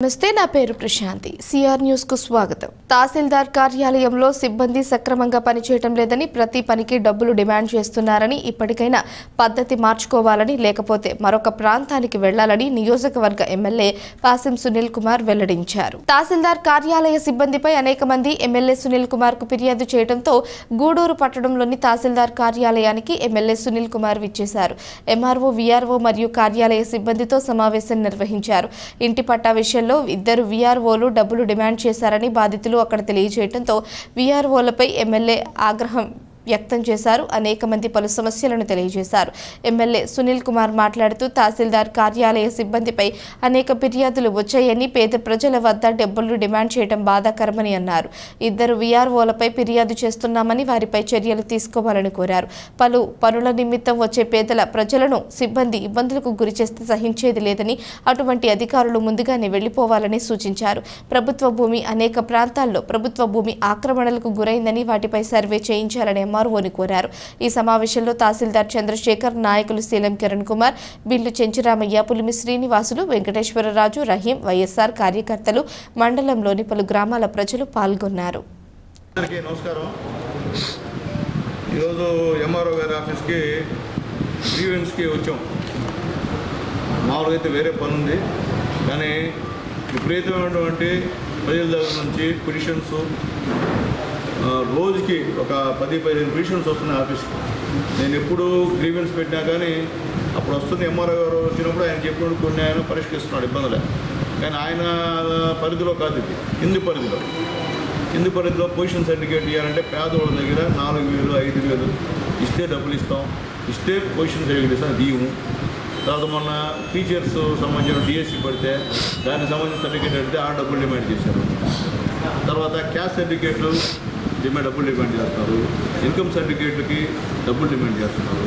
నమస్తే, నా పేరు ప్రశాంతి. సిఆర్ న్యూస్ కు స్వాగతం. తహసీల్దార్ కార్యాలయంలో సిబ్బంది సక్రమంగా పనిచేయడం లేదని, ప్రతి పనికి డబ్బులు డిమాండ్ చేస్తున్నారని, ఇప్పటికైనా పద్ధతి మార్చుకోవాలని, లేకపోతే మరొక ప్రాంతానికి వెళ్లాలని నియోజకవర్గ ఎమ్మెల్యే పాసిం సునీల్ కుమార్ వెల్లడించారు. తహసీల్దార్ కార్యాలయ సిబ్బందిపై అనేక మంది ఎమ్మెల్యే సునీల్ కుమార్ కు ఫిర్యాదు చేయడంతో గూడూరు పట్టణంలోని తహసీల్దార్ కార్యాలయానికి ఎమ్మెల్యే సునీల్ కుమార్ విచ్చేశారు. ఎంఆర్ఓ, వీఆర్ఓ మరియు కార్యాలయ సిబ్బందితో సమావేశం నిర్వహించారు. ఇంటి పట్టా విషయంలో ఇద్దరు వీఆర్ఓలు డబ్బులు డిమాండ్ చేశారని బాధితులు అక్కడ తెలియజేయడంతో వీఆర్ఓలపై ఎమ్మెల్యే ఆగ్రహం వ్యక్తం చేశారు. అనేక మంది పలు సమస్యలను తెలియజేశారు. ఎమ్మెల్యే సునీల్ కుమార్ మాట్లాడుతూ తహసీల్దార్ కార్యాలయ సిబ్బందిపై అనేక ఫిర్యాదులు వచ్చాయని, పేద ప్రజల వద్ద డబ్బులు డిమాండ్ చేయడం బాధాకరమని అన్నారు. ఇద్దరు వీఆర్ఓలపై ఫిర్యాదు చేస్తున్నామని, వారిపై చర్యలు తీసుకోవాలని కోరారు. పలు పనుల నిమిత్తం వచ్చే పేదల ప్రజలను సిబ్బంది ఇబ్బందులకు గురిచేస్తే సహించేది లేదని, అటువంటి అధికారులు ముందుగానే వెళ్లిపోవాలని సూచించారు. ప్రభుత్వ భూమి అనేక ప్రాంతాల్లో ప్రభుత్వ భూమి ఆక్రమణలకు గురైందని, వాటిపై సర్వే చేయించాలని ఎంఆర్ఓని కోరారు. ఈ సమావేశంలో తహసీల్దార్ చంద్రశేఖర్, నాయకులు శీలం కిరణ్ కుమార్, బిల్లు చెంచురామయ్య, పులిమి శ్రీనివాసులు, వెంకటేశ్వరరాజు, రహీం, వైఎస్ఆర్ కార్యకర్తలు, మండలంలోని పలు గ్రామాల ప్రజలు పాల్గొన్నారు. నమస్కారం. ఈరోజు ఎంఆర్ఓ గారి ఆఫీస్కి గ్రీవెన్స్కి వచ్చాం. మామూలుగా అయితే వేరే పని ఉంది, కానీ విపరీతమైనటువంటి ప్రజల దగ్గర నుంచి పిటిషన్స్ రోజుకి ఒక 10-15 పిటిషన్స్ వస్తున్నాయి ఆఫీస్కి. నేను ఎప్పుడు గ్రీవెన్స్ పెట్టినా కానీ అప్పుడు వస్తుంది. ఎంఆర్ఓ గారు వచ్చినప్పుడు ఆయన చెప్పినప్పుడు కొన్ని ఆయన పరిష్కరిస్తున్నాడు ఇబ్బందులే, కానీ ఆయన పరిధిలో కాదు ఇది. కింది పరిధిలో పొజిషన్ సర్టిఫికేట్ ఇవ్వాలంటే పేదవాళ్ళ దగ్గర 4,000, 5,000 ఇస్తే డబ్బులు ఇస్తాం, ఇస్తే పొజిషన్ సర్టిఫికేట్ ఇస్తాం, దీము. తర్వాత మొన్న టీచర్స్ సంబంధించిన డిఎస్సి పడితే దానికి సంబంధించిన సర్టిఫికేట్ అడిగితే ఆ డబ్బులు డిమాండ్ చేశారు. తర్వాత క్యాస్ట్ సర్టిఫికేట్లు డబ్బులు డిమాండ్ చేస్తున్నారు, ఇన్కమ్ సర్టిఫికేట్లకి డబ్బులు డిమాండ్ చేస్తున్నారు,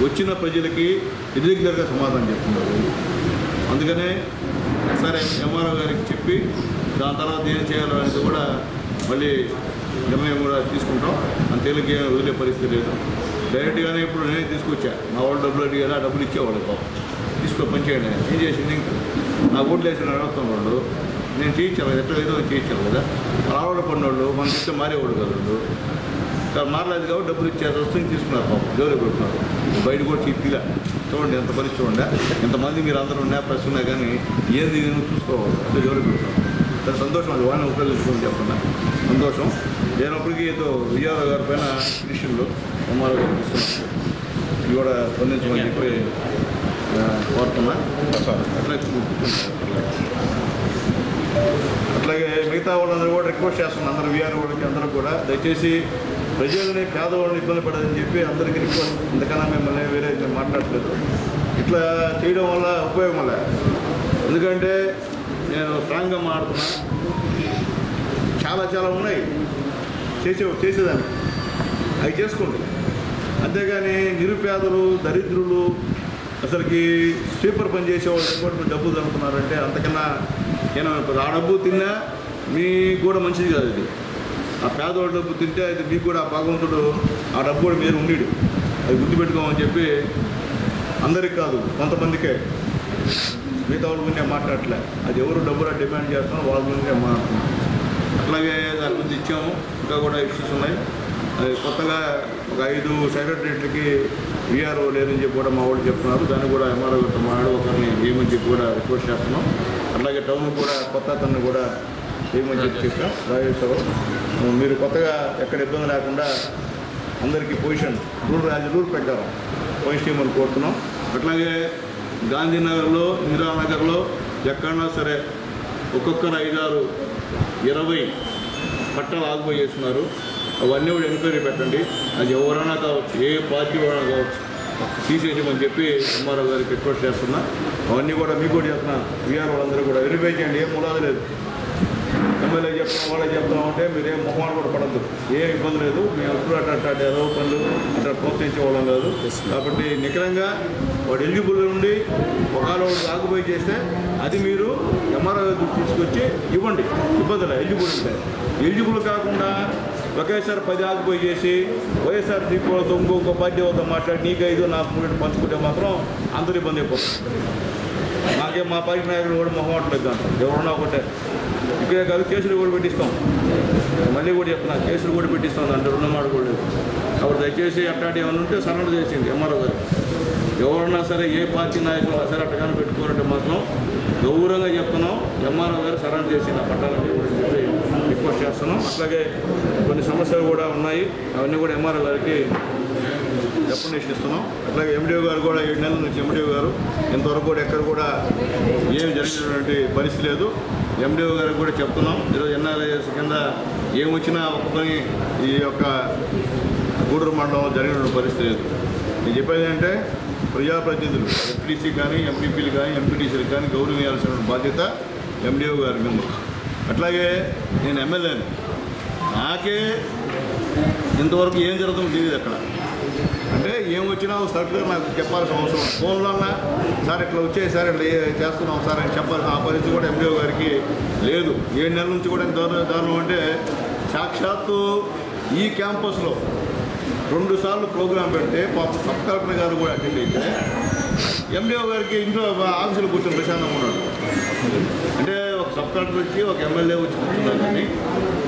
వచ్చిన ప్రజలకి ఇర్రెగ్యులర్గా సమాధానం చెప్తున్నారు. అందుకనే సరే ఎంఆర్ఓ గారికి చెప్పి దాని తర్వాత ఏం చేయాలో అనేది కూడా మళ్ళీ నిర్ణయం కూడా తీసుకుంటాం. అంతేళ్ళకి వదిలే పరిస్థితి లేదు. డైరెక్ట్గానే ఇప్పుడు నేనే తీసుకొచ్చా. మా వాళ్ళు డబ్బులు అడిగారు, ఆ డబ్బులు ఇచ్చేవాళ్ళు పాపం. తీసుకో పనిచేయండి. ఏం చేసింది ఇంకా నా ఓట్లు వేసిన అడుగుతాం వాళ్ళు. నేను చేయించాను, ఎట్లా ఏదో చేయించాను కదా. రావడ పడినోళ్ళు మనం ఇస్తే మారేవాడు కదా. వాళ్ళు మారలేదు కాబట్టి డబ్బులు ఇచ్చేసి వస్తుంది తీసుకున్నారు పాపం, జోలి పెడుతున్నారు. బయట కూడా చిట్టిగా చూడండి, ఎంత పరిస్థితి ఉండే, ఎంతమంది మీరు అందరూ ఉన్నా ప్రెస్ ఉన్నా కానీ ఏంది చూసుకోవాలి, అంటే జోలి పెడుతున్నారు. చాలా సంతోషం, అది వాళ్ళని ఉపయోగించుకోమని చెప్తున్నా. సంతోషం. లేనప్పటికీ ఏదో విజయరావు గారి పైన పిటిషన్లు ఎంఆర్ఓ గారికి ఇస్తున్నాను, ఇవి కూడా స్పందించమని చెప్పి కోరుతున్నా. అట్లాగే మిగతా వాళ్ళందరూ కూడా రిక్వెస్ట్ చేస్తున్నాను, అందరూ వీఆర్ వాళ్ళకి అందరూ కూడా దయచేసి ప్రజలని పేదవాళ్ళని ఇబ్బంది పడదని చెప్పి అందరికీ రిక్వెస్ట్. ఇంతకన్నా మిమ్మల్ని వేరే మాట్లాడలేదు. ఇట్లా చేయడం వల్ల ఉపయోగం వల్ల, ఎందుకంటే నేను స్ట్రాంగ్గా మాట్లాడుతున్నా. చాలా ఉన్నాయి చేసేదాన్ని, అవి చేసుకోండి. అంతేగాని నిరుపేదలు, దరిద్రులు, అసలుకి స్వీపర్ పని చేసేవాళ్ళు కూడా డబ్బులు తింటున్నారంటే అంతకన్నా నేను ఆ డబ్బు తిన్నా మీకు కూడా మంచిది కాదు. ఇది ఆ పేదవాళ్ళ డబ్బు తింటే అది మీకు కూడా భగవంతుడు ఆ డబ్బు కూడా మీరు ఉండేడు. అది గుర్తుపెట్టుకోమని చెప్పి అందరికి కాదు కొంతమందికే, మిగతా వాళ్ళ గురించి మాట్లాడలే. అది ఎవరు డబ్బులు డిమాండ్ చేస్తున్నారో వాళ్ళ గురించి మాట్లాడుతున్నాం. అట్లాగే దాని గురించి ఇచ్చాము. ఇంకా కూడా ఇష్యూస్ ఉన్నాయి. అది కొత్తగా ఒక 5 సెక్రటరీలకి వీఆర్ఓ లేదని చెప్పి కూడా మా వాళ్ళు చెప్తున్నారు. దాన్ని కూడా ఎంఆర్ఓ గారితో మాట్లాడి ఒకరిని ఏమని చెప్పి కూడా రిక్వెస్ట్ చేస్తున్నాం. అట్లాగే టౌన్ కూడా కొత్త అతన్ని కూడా ఏమని చెప్పాం. రాజేశ్వరరావు, మీరు కొత్తగా ఎక్కడ ఇబ్బంది లేకుండా అందరికీ పొజిషన్ రూల్ ప్రకారం పొజిషన్ ఇవ్వమని కోరుతున్నాం. అట్లాగే గాంధీనగర్లో, ఇందిరానగర్లో ఎక్కడన్నా సరే ఒక్కొక్కరు 5, 6, 20 పట్టాలు ఆగిపోయి చేస్తున్నారు. అవన్నీ కూడా ఎంక్వైరీ పెట్టండి. అది ఎవరైనా కావచ్చు, ఏ పార్టీ వాళ్ళైనా కావచ్చు, తీసేయమని చెప్పి ఎంఆర్ఓ గారికి రిక్వెస్ట్ చేస్తున్నా. అవన్నీ కూడా మీకు కూడా చెప్తున్నా, వీఆర్ వాళ్ళందరూ కూడా వెరిఫై చేయండి. ఏం ములాది లేదు. ఎమ్మెల్యే చెప్తాం, వాళ్ళే చెప్తామంటే మీరు ఏం మొహమాటం కూడా పడద్దు. ఏం ఇబ్బంది లేదు. మేము ఎప్పుడు అట్లా ఏదో పనులు అట్లా ప్రోత్సహించే వాళ్ళం కాదు. కాబట్టి నిఖరంగా వాడు ఎలిజిబుల్ ఉండి ఒకవేళ వాడు ఆకుపోయి చేస్తే అది మీరు ఎంఆర్ఓ దృష్టి తీసుకొచ్చి ఇవ్వండి. ఇబ్బందులు ఎలిజిబుల్ ఉంటాయి. ఎలిజిబుల్ కాకుండా ఒకేసారి 10 ఆకుపోయి చేసి వైఎస్ఆర్ సీపీతో ఇంకొక పార్టీ వద్ద మాట్లాడి నీకు 5 నాకు 3 పంచుకుంటే మాత్రం అందరూ ఇబ్బంది అయిపోతుంది. నాకేం మా పార్టీ నాయకులు కూడా మొహమాటలేదు అంటారు. ఎవరన్నా ఒకటే ఇక్కడే కాదు, కేసులు కూడా పెట్టిస్తాం. మళ్ళీ కూడా చెప్తున్నా, కేసులు కూడా పెట్టిస్తాం అంటే రుణమాట కూడా లేదు. కాబట్టి దయచేసి అట్లాంటి ఏమైనా ఉంటే సరెండర్ చేసింది ఎంఆర్ఓ గారు. ఎవరన్నా సరే ఏ పార్టీ నాయకులు సరే అట్టగానే పెట్టుకోవాలంటే మాత్రం గౌరవంగా చెప్తున్నాం, ఎంఆర్ఓ గారు సరెండర్ చేసి నా పట్టాలని చెప్పి రిక్వెస్ట్ చేస్తున్నాం. అట్లాగే కొన్ని సమస్యలు కూడా ఉన్నాయి, అవన్నీ కూడా ఎంఆర్ఓ గారికి డెఫినేషన్ ఇస్తున్నాం. అట్లాగే ఎండిఓ గారు కూడా 7 నెలల నుంచి ఎండిఓ గారు ఇంతవరకు కూడా ఎక్కడ కూడా ఏమి జరిగినటువంటి పరిస్థితి లేదు. ఎండిఓ గారికి కూడా చెప్తున్నాం, ఈరోజు ఎన్ఆర్ఐఎస్ కింద ఏమొచ్చినా ఒప్పుకొని ఈ యొక్క గూడూరు మండలంలో జరిగిన పరిస్థితి లేదు. నేను చెప్పేది అంటే ప్రజాప్రతినిధులు ఎంపీటీసీ కానీ ఎంపీపీలు కానీ ఎంపీటీసీలు కానీ గౌరవించాల్సిన బాధ్యత ఎండిఓ గారి మీద. అట్లాగే నేను ఎమ్మెల్యేని, నాకే ఇంతవరకు ఏం జరుగుతుందో తెలియదు. అక్కడ అంటే ఏం వచ్చినా సర్కులర్ నాకు చెప్పాల్సిన అవసరం, ఫోన్లో సార్ ఇట్లా వచ్చాయి సార్ ఇట్లా చేస్తున్నాం సార్ అని చెప్పాల్సిన ఆ పరిస్థితి కూడా ఎండిఓ గారికి లేదు. 7 నెలల నుంచి కూడా దారుణం అంటే సాక్షాత్తు ఈ క్యాంపస్లో 2 సార్లు ప్రోగ్రాం పెడితే పాప సబ్ కలెక్టర్ గారు కూడా అటెండ్ అయితే ఎండిఓ గారికి ఇంట్లో ఆఫీసులో కూర్చొని ప్రశాంతంగా ఉన్నాడు. అంటే ఒక సబ్ కలెక్టర్ వచ్చి ఒక ఎమ్మెల్యే వచ్చి కూర్చున్నారు, కానీ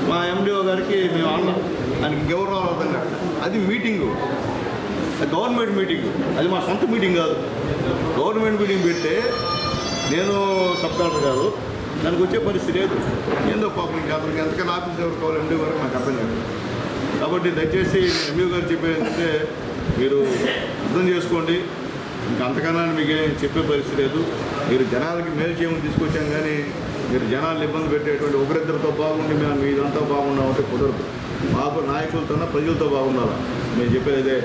మా ఎండిఓ గారికి మేము అన్నాం ఆయనకి గౌరవం అవుతుంది. అది మీటింగు, గవర్నమెంట్ మీటింగు, అది మా సొంత మీటింగ్ కాదు. గవర్నమెంట్ మీటింగ్ పెడితే నేను సబ్ కలెక్టర్ గారు దానికి వచ్చే పరిస్థితి లేదు. ఏందో పాపం అతనికి ఎంతకైనా ఆఫీస్ ఎవరు కావాలి ఎండిఓ గారికి నాకు అర్థం కాదు. కాబట్టి దయచేసి ఎండిఓ గారు చెప్పేదంటే మీరు అర్థం చేసుకోండి, ఇంకా అంతకన్నా మీకు చెప్పే పరిస్థితి లేదు. మీరు జనాలకి మేలు చేయమని తీసుకొచ్చాం, కానీ మీరు జనాలను ఇబ్బంది పెట్టేటువంటి ఒకరిద్దరితో బాగుండి మేము మీదంతా బాగున్నామంటే కుదరదు. మాకు నాయకులతోన్నా ప్రజలతో బాగుండాలి. మేము చెప్పేదే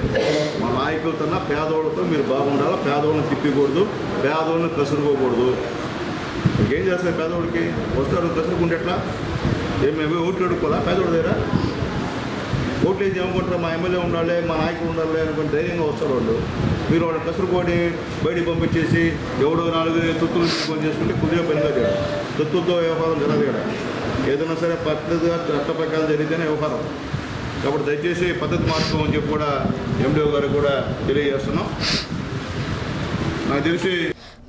మా నాయకులతోన్నా పేదవాళ్ళతో మీరు బాగుండాలి. పేదవాళ్ళని తిప్పకూడదు, పేదవాళ్ళని కసురుకోకూడదు. ఇంకేం చేస్తారు పేదవాడికి? వస్తాడు కసురుకుంటే ఎట్లా? మేము ఓట్లు అడుక్కోవాలా పేదవాడి దగ్గర? ఓట్లు ఏం ఏమనుకుంటారు, మా ఎమ్మెల్యే ఉండాలి మా నాయకులు ఉండాలి అనుకుని ధైర్యంగా వస్తారు వాళ్ళు. మీరు వాళ్ళు కసురుకొని బయటికి పంపించేసి ఎవడో 4 తొత్తులు తీసుకొని చేసుకుంటే కుదిరే పనిగా చేయడం. తొత్తులతో వ్యవహారం జరగదు ఇక్కడ. ఏదైనా సరే పద్ధతిగా చట్ట ప్రకారం జరిగితేనే వ్యవహారం. కాబట్టి దయచేసి పద్ధతి మార్చుకోమని చెప్పి కూడా ఎండిఓ గారికి కూడా తెలియజేస్తున్నాం. నాకు తెలిసి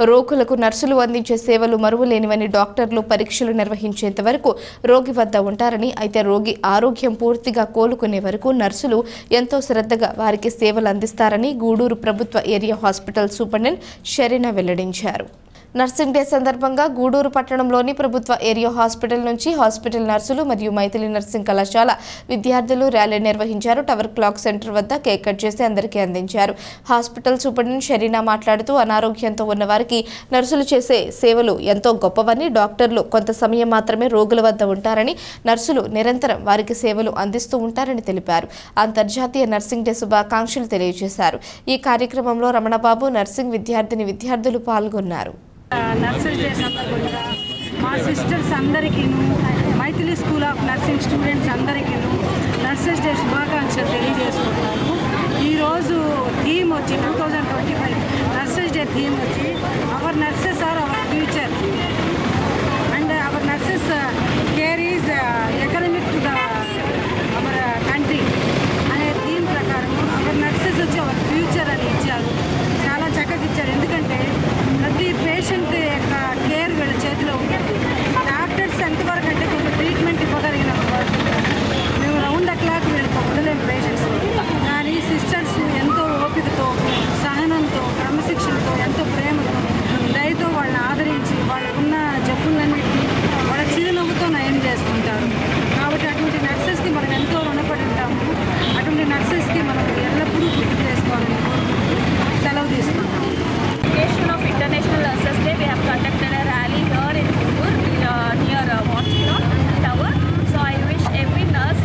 రోగులకు నర్సులు అందించే సేవలు మరువలేనివని, డాక్టర్లు పరీక్షలు నిర్వహించేంత వరకు రోగి వద్ద ఉంటారని, అయితే రోగి ఆరోగ్యం పూర్తిగా కోలుకునే వరకు నర్సులు ఎంతో శ్రద్ధగా వారికి సేవలు అందిస్తారని గూడూరు ప్రభుత్వ ఏరియా హాస్పిటల్ సూపరింటెండెంట్ షరీనా వెల్లడించారు. నర్సింగ్ డే సందర్భంగా గూడూరు పట్టణంలోని ప్రభుత్వ ఏరియా హాస్పిటల్ నుంచి హాస్పిటల్ నర్సులు మరియు మైథిలి నర్సింగ్ కళాశాల విద్యార్థులు ర్యాలీ నిర్వహించారు. టవర్ క్లాక్ సెంటర్ వద్ద కేక్ కట్ చేసి అందరికీ అందించారు. హాస్పిటల్ సూపరింటెండెంట్ షరీనా మాట్లాడుతూ అనారోగ్యంతో ఉన్న వారికి నర్సులు చేసే సేవలు ఎంతో గొప్పవని, డాక్టర్లు కొంత సమయం మాత్రమే రోగుల వద్ద ఉంటారని, నర్సులు నిరంతరం వారికి సేవలు అందిస్తూ ఉంటారని తెలిపారు. అంతర్జాతీయ నర్సింగ్ డే శుభాకాంక్షలు తెలియజేశారు. ఈ కార్యక్రమంలో రమణబాబు, నర్సింగ్ విద్యార్థులు పాల్గొన్నారు. నర్సింగ్ డే సందర్భంగా మా సిస్టర్స్ అందరికీ, Maithili school of nursing students అందరికీ నర్సెస్ డే శుభాకాంక్షలు తెలియజేసుకుంటున్నాను. ఈరోజు థీమ్ వచ్చి 2025 నర్సెస్ డే థీమ్ వచ్చి our nurses are our future and our nurses care is economic to the our country అనే థీమ్ ప్రకారం అవర్ నర్సెస్ వచ్చి అవర్ ఫ్యూచర్ అని ఇచ్చారు. చాలా చక్కగా ఇచ్చారు. ఎందుకంటే ప్రతి పేషెంట్ యొక్క కేర్ వీళ్ళ చేతిలో ఉంటుంది. డాక్టర్స్ ఎంతవరకు అంటే కొంచెం ట్రీట్మెంట్ ఇవ్వగలిగినప్పుడు మేము రౌండ్ ద క్లాక్ వీళ్ళకి వదలేము పేషెంట్స్. కానీ సిస్టర్స్ ఎంతో ఓపికతో, సహనంతో, క్రమశిక్షణతో, ఎంతో ప్రేమతో, దయతో వాళ్ళని ఆదరించి వాళ్ళకున్న జబ్బులన్నింటినీ వాళ్ళ చిరునవ్వుతో నయం చేస్తుంటారు. కాబట్టి అటువంటి నర్సెస్కి మనం ఎంతో రుణపడి ఉంటాము. అటువంటి నర్సెస్కి మనం ఎల్లప్పుడూ గుర్తు చేసుకోవాలని సెలవు తీసుకుంటాం. Of International Nurses Day, we have conducted a rally here in Goodoor near Hospital Tower. So I wish every nurse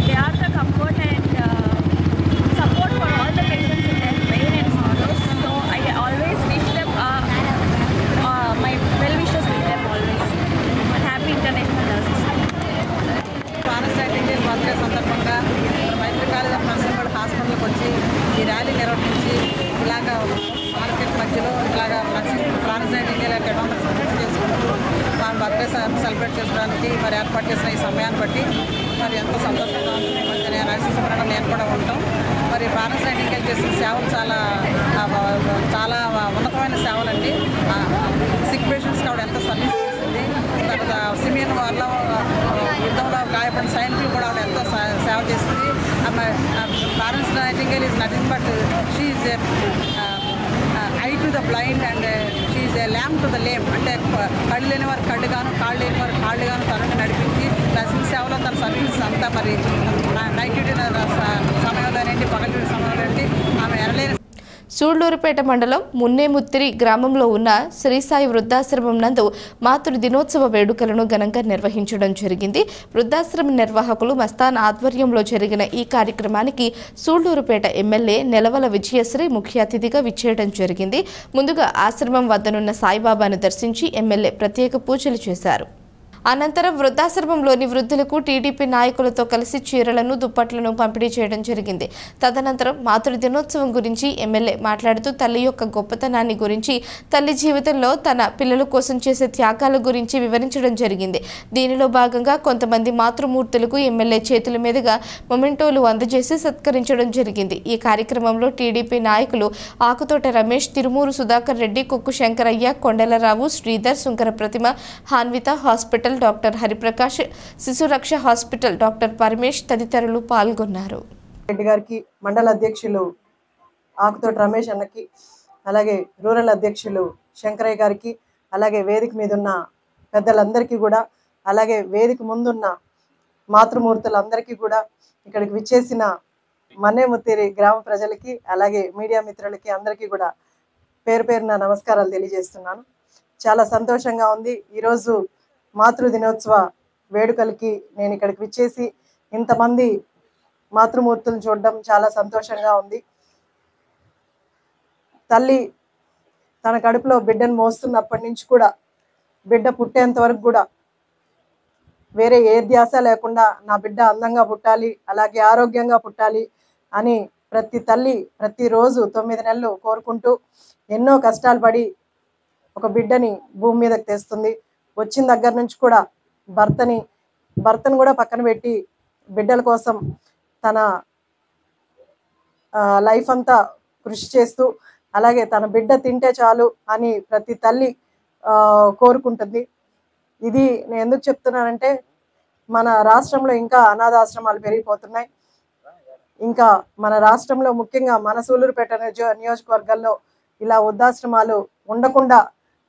they are the comfort and support for all the patients in their pain and sorrows. So I always wish them my well wishes with them always. Happy International Nurses Day. Birthday సందర్భంగా మైత్రి college of nursing హాస్పిటల్కి వచ్చి ఈ rally నిర్వహించి ఇలాగా market మధ్యలో ఇలాగా nursing Florence India చేసుకుంటూ మా బర్త్డే సెలబ్రేట్ చేసుకోవడానికి మరి ఏర్పాటు చేసిన ఈ సమయాన్ని బట్టి మరి ఎంతో సంతోషంగా ఉంటుంది. మరి నర్సింగ్ సూపరింటెండెంట్ నేను కూడా ఉంటాం. మరి ఫ్లారెన్స్ నైటింగేల్ చేసిన సేవలు చాలా చాలా ఉన్నతమైన సేవలండి. సిక్ పేషెంట్స్కి ఆవిడ ఎంతో సర్వీస్ చేసింది. తర్వాత సిమియన్ వల్ల యుద్ధంలో గాయపడిన సైనికులు కూడా ఆవిడ ఎంతో సేవ చేసింది. Florence nightingale is nothing but she is I to the blind and she is a lamp to the lame. అంటే కళ్ళు లేని వారు కళ్ళుగాను, కాళ్ళు లేని వారు కాళ్ళుగాను తనని నడిపించి నర్సింగ్ సేవలో తన సర్వీస్ అంతా మరి నైట్ డ్యూటీ సమయంలోనేంటి, పగల డ్యూటీ సమయంలోనేంటి ఆమె ఎనలేని. సూళ్లూరుపేట మండలం మున్నేముత్తిరి గ్రామంలో ఉన్న శ్రీసాయి వృద్ధాశ్రమం నందు మాతృ దినోత్సవ వేడుకలను ఘనంగా నిర్వహించడం జరిగింది. వృద్ధాశ్రమ నిర్వాహకులు మస్తాన్ ఆధ్వర్యంలో జరిగిన ఈ కార్యక్రమానికి సూళ్లూరుపేట ఎమ్మెల్యే నెలవల విజయశ్రీ ముఖ్య అతిథిగా విచ్చేయడం జరిగింది. ముందుగా ఆశ్రమం వద్దనున్న సాయిబాబాను దర్శించి ఎమ్మెల్యే ప్రత్యేక పూజలు చేశారు. అనంతరం వృద్ధాశ్రమంలోని వృద్ధులకు టీడీపీ నాయకులతో కలిసి చీరలను, దుప్పట్లను పంపిణీ చేయడం జరిగింది. తదనంతరం మాతృ దినోత్సవం గురించి ఎమ్మెల్యే మాట్లాడుతూ తల్లి యొక్క గొప్పతనాన్ని గురించి, తల్లి జీవితంలో తన పిల్లల కోసం చేసే త్యాగాల గురించి వివరించడం జరిగింది. దీనిలో భాగంగా కొంతమంది మాతృమూర్తులకు ఎమ్మెల్యే చేతుల మీదుగా మొమెంటోలు అందజేసి సత్కరించడం జరిగింది. ఈ కార్యక్రమంలో టీడీపీ నాయకులు ఆకుతోట రమేష్, తిరుమూరు సుధాకర్ రెడ్డి, కొక్కు శంకరయ్య, కొండలరావు, శ్రీధర్, సుంకర ప్రతిమ, హాన్విత హాస్పిటల్ డాక్టర్ హరిప్రకాష్, శిశు రక్ష హాస్పిటల్ డాక్టర్ పరమేష్ తదితరులు పాల్గొన్నారు. రెడ్డి గారికి, మండల అధ్యక్షులు ఆకుతోటి రమేష్ అన్నకి, అలాగే రూరల్ అధ్యక్షులు శంకరయ్య గారికి, అలాగే వేదిక మీద ఉన్న పెద్దలందరికీ కూడా, అలాగే వేదిక ముందున్న మాతృమూర్తులందరికీ కూడా, ఇక్కడికి విచ్చేసిన మన్నేముత్తిరి గ్రామ ప్రజలకి, అలాగే మీడియా మిత్రులకి అందరికీ కూడా పేరు పేరున నమస్కారాలు తెలియజేస్తున్నాను. చాలా సంతోషంగా ఉంది. ఈరోజు మాతృ దినోత్సవ వేడుకలకి నేను ఇక్కడికి విచ్చేసి ఇంతమంది మాతృమూర్తులను చూడడం చాలా సంతోషంగా ఉంది. తల్లి తన కడుపులో బిడ్డను మోస్తున్నప్పటి నుంచి కూడా, బిడ్డ పుట్టేంత వరకు కూడా వేరే ఏ ధ్యాస లేకుండా నా బిడ్డ అందంగా పుట్టాలి, అలాగే ఆరోగ్యంగా పుట్టాలి అని ప్రతి తల్లి ప్రతిరోజు 9 నెలలు కోరుకుంటూ ఎన్నో కష్టాలు పడి ఒక బిడ్డని భూమి మీదకి తెస్తుంది. వచ్చిన దగ్గర నుంచి కూడా భర్తను కూడా పక్కన పెట్టి బిడ్డల కోసం తన లైఫ్ అంతా కృషి చేస్తూ, అలాగే తన బిడ్డ తింటే చాలు అని ప్రతి తల్లి కోరుకుంటుంది. ఇది నేను ఎందుకు చెప్తున్నానంటే, మన రాష్ట్రంలో ఇంకా అనాథాశ్రమాలు పెరిగిపోతున్నాయి. ఇంకా మన రాష్ట్రంలో ముఖ్యంగా మన సూళ్లూరుపేట నియోజకవర్గాల్లో ఇలా వృద్ధాశ్రమాలు ఉండకుండా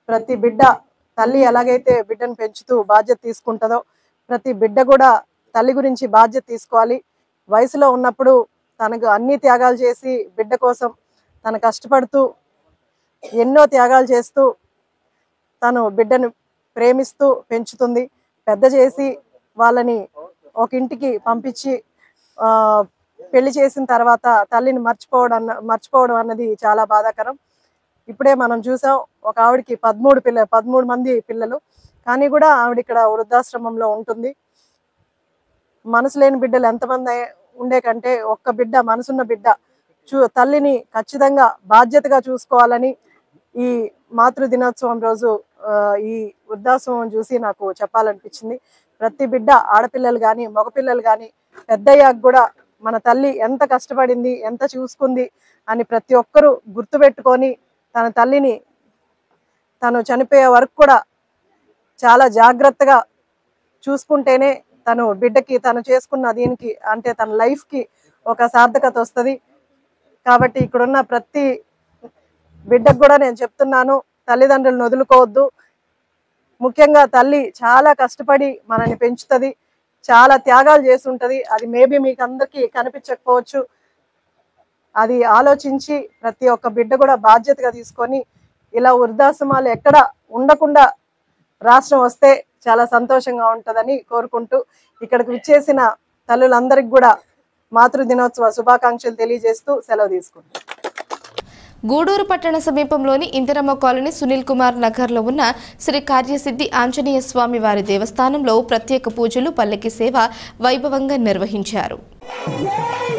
ప్రతి బిడ్డ తల్లి ఎలాగైతే బిడ్డను పెంచుతూ బాధ్యత తీసుకుంటుందో, ప్రతి బిడ్డ కూడా తల్లి గురించి బాధ్యత తీసుకోవాలి. వయసులో ఉన్నప్పుడు తనకు అన్ని త్యాగాలు చేసి బిడ్డ కోసం తను కష్టపడుతూ ఎన్నో త్యాగాలు చేస్తూ తను బిడ్డను ప్రేమిస్తూ పెంచుతుంది. పెద్ద చేసి వాళ్ళని ఒక ఇంటికి పంపించి పెళ్లి చేసిన తర్వాత తల్లిని మర్చిపోవడం అన్నది చాలా బాధాకరం. ఇప్పుడే మనం చూసాం, ఒక ఆవిడకి 13 మంది పిల్లలు, కానీ కూడా ఆవిడ ఇక్కడ వృద్ధాశ్రమంలో ఉంటుంది. మనసు లేని బిడ్డలు ఎంతమంది ఉండే కంటే ఒక్క బిడ్డ, మనసున్న బిడ్డ తల్లిని ఖచ్చితంగా బాధ్యతగా చూసుకోవాలని ఈ మాతృ దినోత్సవం రోజు ఈ వృద్ధాశ్రమం చూసి నాకు చెప్పాలనిపించింది. ప్రతి బిడ్డ, ఆడపిల్లలు కానీ మగపిల్లలు కానీ పెద్దయ్యాక కూడా మన తల్లి ఎంత కష్టపడింది, ఎంత చూసుకుంది అని ప్రతి ఒక్కరూ గుర్తుపెట్టుకొని తన తల్లిని తను చనిపోయే వరకు కూడా చాలా జాగ్రత్తగా చూసుకుంటేనే తను బిడ్డకి తను చేసుకున్న దీనికి అంటే తన లైఫ్కి ఒక సార్థకత వస్తుంది. కాబట్టి ఇక్కడున్న ప్రతి బిడ్డకు కూడా నేను చెప్తున్నాను, తల్లిదండ్రులను వదులుకోవద్దు. ముఖ్యంగా తల్లి చాలా కష్టపడి మనల్ని పెంచుతుంది, చాలా త్యాగాలు చేసి ఉంటుంది. అది మేబీ మీకు అందరికీ కనిపించకపోవచ్చు. అది ఆలోచించి ప్రతి ఒక్క బిడ్డ కూడా బాధ్యతగా తీసుకొని ఇలా వృద్ధాశ్రమాలు ఎక్కడ ఉండకుండా రాష్ట్రం వస్తే చాలా సంతోషంగా ఉంటుందని కోరుకుంటూ ఇక్కడికి విచ్చేసిన తల్లులందరికీ కూడా మాతృ దినోత్సవ శుభాకాంక్షలు తెలియజేస్తూ సెలవు తీసుకుంటాం. గూడూరు పట్టణ సమీపంలోని ఇందిరమ్మ కాలనీ సునీల్ కుమార్ నగర్లో ఉన్న శ్రీ కార్యసిద్ధి ఆంజనేయ స్వామి వారి దేవస్థానంలో ప్రత్యేక పూజలు, పల్లకి సేవ వైభవంగా నిర్వహించారు. జై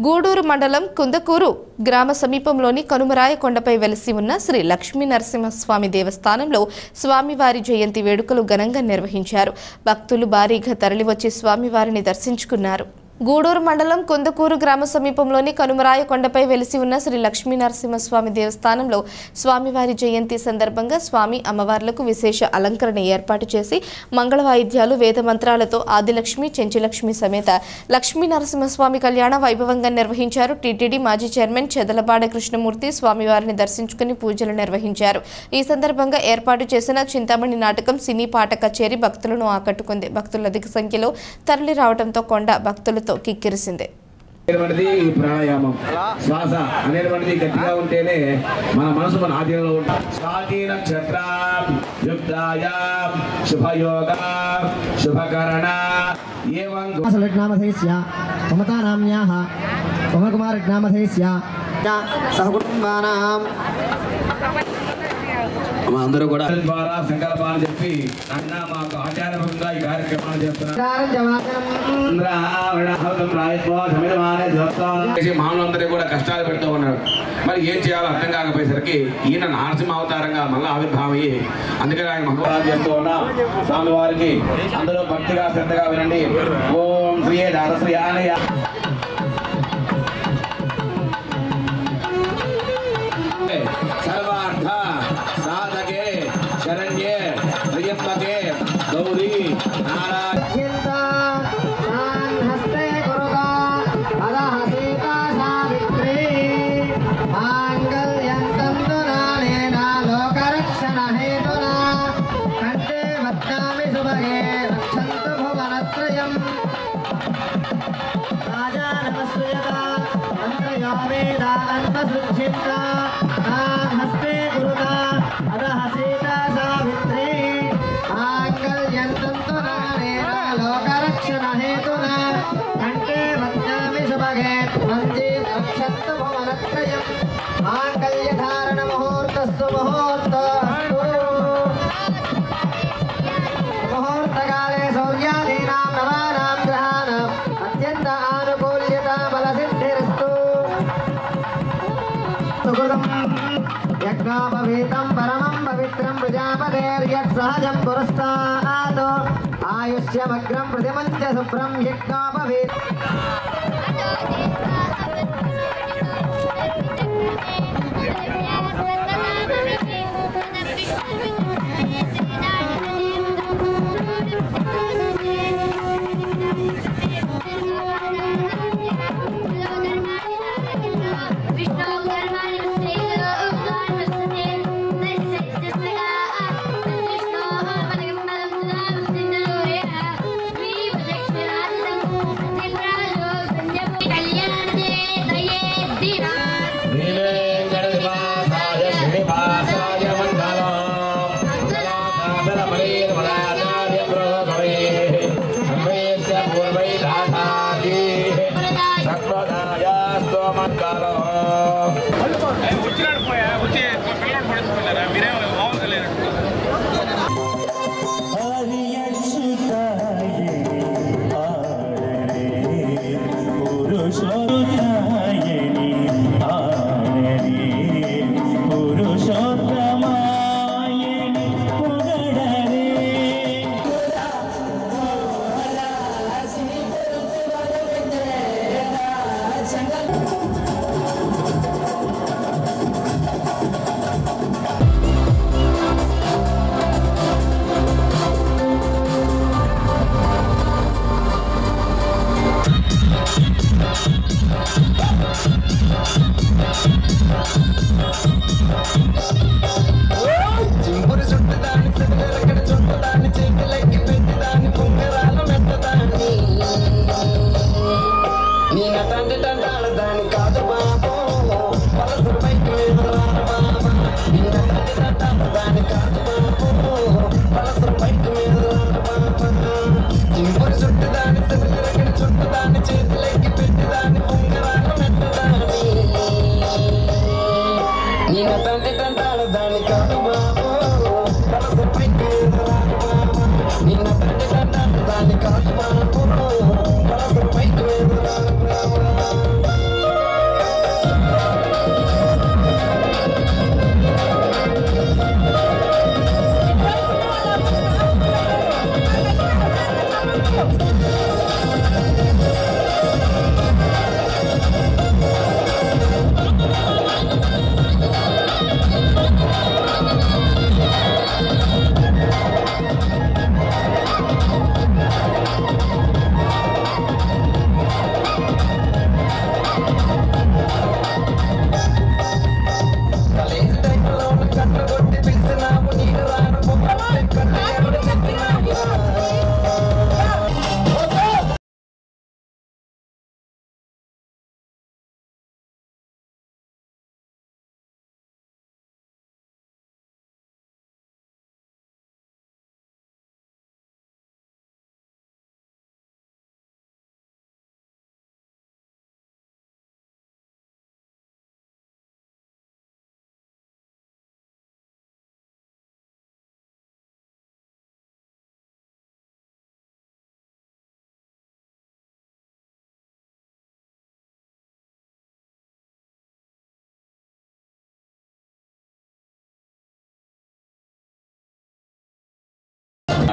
గూడూరు మండలం కుందకూరు గ్రామ సమీపంలోని కనుమరాయ కొండపై వెలిసి ఉన్న శ్రీ లక్ష్మీ నరసింహస్వామి దేవస్థానంలో స్వామివారి జయంతి వేడుకలు ఘనంగా నిర్వహించారు. భక్తులు భారీగా తరలివచ్చి స్వామివారిని దర్శించుకున్నారు. గూడూరు మండలం కుందకూరు గ్రామ సమీపంలోని కనుమరాయ కొండపై వెలిసి ఉన్న శ్రీ లక్ష్మీ నరసింహస్వామి దేవస్థానంలో స్వామివారి జయంతి సందర్భంగా స్వామి అమ్మవార్లకు విశేష అలంకరణ ఏర్పాటు చేసి మంగళ వాయిద్యాలు వేద మంత్రాలతో ఆదిలక్ష్మి చెంచులక్ష్మి సమేత లక్ష్మీ నరసింహస్వామి కళ్యాణ వైభవంగా నిర్వహించారు. టీటీడీ మాజీ చైర్మన్ చెదలబాడ కృష్ణమూర్తి స్వామివారిని దర్శించుకుని పూజలు నిర్వహించారు. ఈ సందర్భంగా ఏర్పాటు చేసిన చింతామణి నాటకం సినీ పాట కచేరీ భక్తులను ఆకట్టుకుంది. భక్తులు అధిక సంఖ్యలో తరలి రావడంతో కొండ భక్తులు కిక్కిరిసిందే. ప్రాణాయామం శ్వాస అనేటువంటిది గట్టిగా ఉంటేనే మన మనసు మన ఆధీనంలో ఉంటుంది. స్వాతి నక్షత్రం యుక్తాయ శుభయోగ శుభకరణ ఏవం నామధేస్య మమతానామ్యాః మమకుమారనామధేస్య సహకుటుంబానాం అందరూ కూడా ద్వారా సంకల్పాలు చెప్పి అన్న మాకు ఆచారపరంగా ఈ కార్యక్రమాలు చేస్తున్నారు. మానవులందరూ కూడా కష్టాలు పెడుతూ ఉన్నారు. మరి ఏం చేయాలో అర్థం కాకపోయేసరికి ఈయన నరసింహ అవతారంగా మళ్ళీ ఆవిర్భావయ్యి అందుకని ఆయన మహోరాజు చేస్తూ ఉన్నా. స్వామివారికి అందరూ భక్తిగా శ్రద్ధగా వినండి. ఓం శ్రీ దారశ్రీ ఆలయ సర్వార్థ సాధకే శరణ్యే ప్రియత్మకే గౌరీ నారాయణ హస్తే గురుదా అదహ సీతా సావిత్రి మాంగళ్యంతంతు నానేన లోకరక్షణ హేతున కంఠే వక్ష్యామి శుభగే మంజే రక్షంతు భువనత్రయం మాంగళ్యధారణ ముహూర్తస్తు ముహూర్తస్తు ముహూర్తకాలే సౌర్యాదీనాం నవానాం గ్రహాణాం అత్యంత ఆనుకూల్యత బలసిద్ధిరస్తు యజ్ఞోపవీతం పరమం పవిత్రం ప్రజాపతేర్యత్ సహజం పురస్తాద్ ఆయుష్యమగ్రం ప్రతిమంచ శుభ్రం యజ్ఞోపవీతం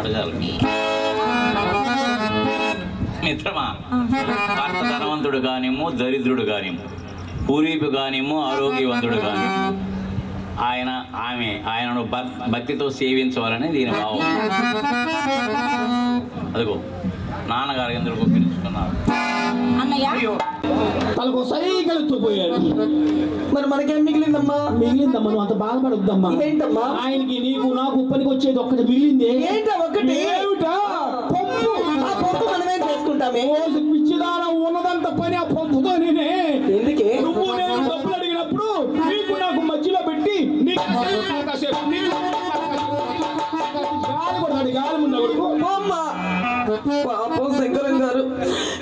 అడగాలి. మిత్రమా, భర్త ధనవంతుడు కానిము, దరిద్రుడు కానిము, పూర్వీపు కానిము, ఆరోగ్యవంతుడు కానిము, ఆయనను భక్తితో సేవించవాలని దీని భావం. అదిగో నాన్నగారు ఎందుకు పిలుచుకున్నారు. తనకు సైకిల్తో పోయాడు. మరి మనకేం మిగిలిందమ్మా? మిగిలిందమ్మా, నువ్వు అంత బాధపడొద్దమ్మా. ఏంటమ్మా? ఆయనకి నీకు నాకు పనికి వచ్చేది ఒక్కటి మిగిలింది. ఏంటా ఒకటి? ఏమిటా? పంపు. ఆ పంపు మనమేం చేసుకుంటామే? పిచ్చిదానం ఉన్నదంత పని ఆ పంపుతో నేనే. ఎందుకే? నువ్వు నేను డబ్బులు అడిగినప్పుడు నీకు నాకు మధ్యలో పెట్టి గాలి ఉండకూడదు. పాపం శంకరం గారు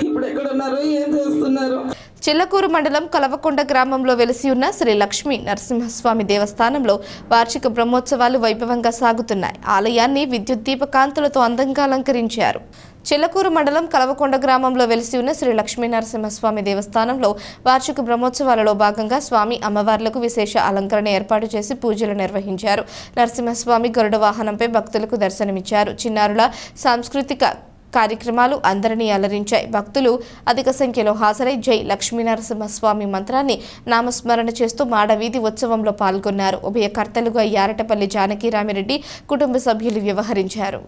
ఇప్పుడు ఎక్కడున్నారు, ఏం చేస్తున్నారు? చిల్లకూరు మండలం కలవకొండ గ్రామంలో వెలిసి ఉన్న శ్రీ లక్ష్మీ నరసింహస్వామి దేవస్థానంలో వార్షిక బ్రహ్మోత్సవాలు వైభవంగా సాగుతున్నాయి. ఆలయాన్ని విద్యుత్ దీపకాంతులతో అందంగా అలంకరించారు. చిల్లకూరు మండలం కలవకొండ గ్రామంలో వెలిసి ఉన్న శ్రీ లక్ష్మీ నరసింహస్వామి దేవస్థానంలో వార్షిక బ్రహ్మోత్సవాలలో భాగంగా స్వామి అమ్మవార్లకు విశేష అలంకరణ ఏర్పాటు చేసి పూజలు నిర్వహించారు. నరసింహస్వామి గరుడ వాహనంపై భక్తులకు దర్శనమిచ్చారు. చిన్నారుల సాంస్కృతిక కార్యక్రమాలు అందరినీ అలరించాయి. భక్తులు అధిక సంఖ్యలో హాజరై జై లక్ష్మీ నరసింహస్వామి మంత్రాన్ని నామస్మరణ చేస్తూ మాడవీధి ఉత్సవంలో పాల్గొన్నారు. ఉభయకర్తలుగా యారటపల్లి జానకిరామిరెడ్డి కుటుంబ సభ్యులు వ్యవహరించారు.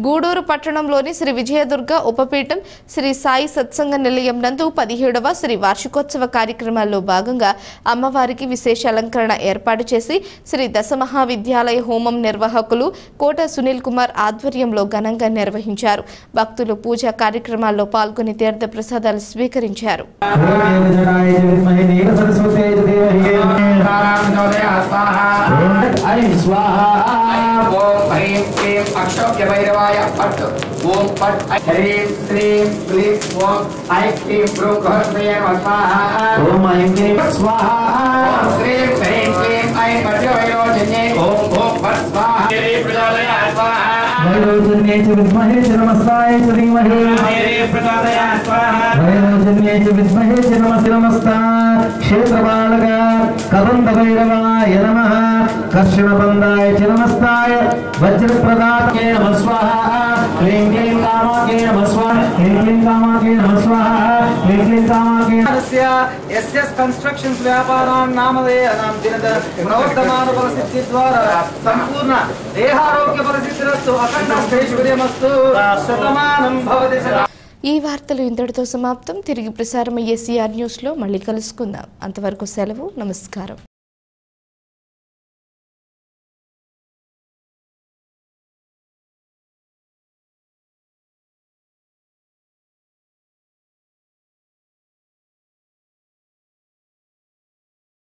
గూడూరు పట్టణంలోని శ్రీ విజయదుర్గ ఉపపీఠం శ్రీ సాయి సత్సంగ నిలయం నందు 17వ శ్రీ వార్షికోత్సవ కార్యక్రమాల్లో భాగంగా అమ్మవారికి విశేష అలంకరణ ఏర్పాటు చేసి శ్రీ దశమహావిద్యాలయ హోమం నిర్వాహకులు కోట సునీల్ కుమార్ ఆధ్వర్యంలో ఘనంగా నిర్వహించారు. భక్తులు పూజా కార్యక్రమాల్లో పాల్గొని తీర్థ ప్రసాదాలు స్వీకరించారు. अक्षोभ्य भैरवाय पट ओम पट ह्रीं श्रीं क्लीं ओम ऐं क्लीं ब्रूं गृहस्पतये स्वाहा ओम ऐं क्लीं स्वाहा ओम श्रीं ह्रीं क्लीं ऐं पट्यवैरोजन्ये ओम ओम पट स्वाहा श्री प्रचोदयाय स्वाहा वैरोजन्ये च विद्महे च नमस्ताय च धीमहि श्री प्रचोदयाय स्वाहा वैरोजन्ये च विद्महे च नमस्ताय क्षेत्रपालक कदम्ब भैरवाय नमः कर्षणबन्धाय च नमस्ताय वज्रप्रदाते नमः स्वाहा क्लीं क्लीं कामाके नमः स्वाहा क्लीं क्लीं कामाके नमः स्वाहा क्लीं क्लीं कामाके एसएस कंस्ट्रक्शंस व्यापारां नामधेयानां दिनद प्रवर्तमान परिस्थिति द्वारा संपूर्ण देहारोग्य परिस्थितिरस्तु अखंड श्रेष्ठविजयमस्तु शतमानं भवति सदा. ఈ వార్తలు ఇంతటితో సమాప్తం. తిరిగి ప్రసారమయ్యే సిఆర్ న్యూస్లో మళ్ళీ కలుసుకుందాం. అంతవరకు సెలవు. నమస్కారం.